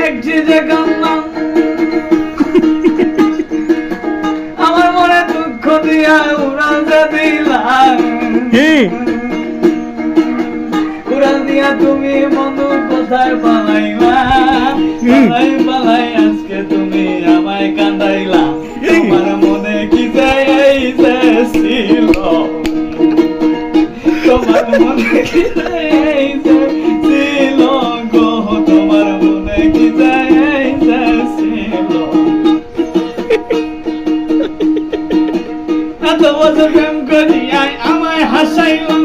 একটি যে কান্না আমার মনে দুঃখ দিয়া উড়াতে দিলাম, উড়াল দিয়া তুমি বন্ধু কোথায় পালাইলা, পালাই পালাই আজকে তুমি আমায় কাঁদাইলা। তোমার মনে কি যে এই যে ছিল, তোমার মনে কি যে এই যে ছিল গো, তোমার মনে কি যে এই যে ছিল। এত বছর প্রেম করিয়া আমায় হাসাইলাম,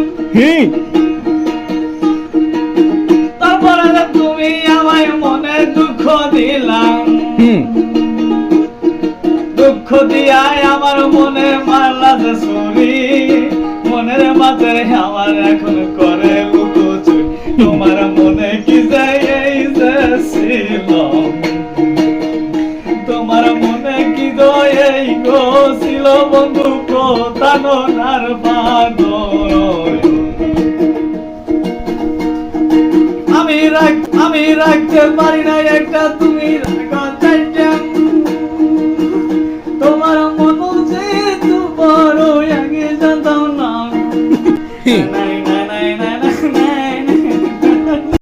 তারপরে তুমি আমায় মনে দুঃখ দিলাম, দুঃখ দিয়াই আমার মনে মারলা যে ছুরি, মনের মাঝে আমার এখন করে লুকোচুরি। তোমার মনে কি যে এই যে ছিল, তোমার মনে কি গো এই গো ছিল বন্ধু প্রতারণার পাগল। আমি রাখতে পারি না একটা তুমি রাখো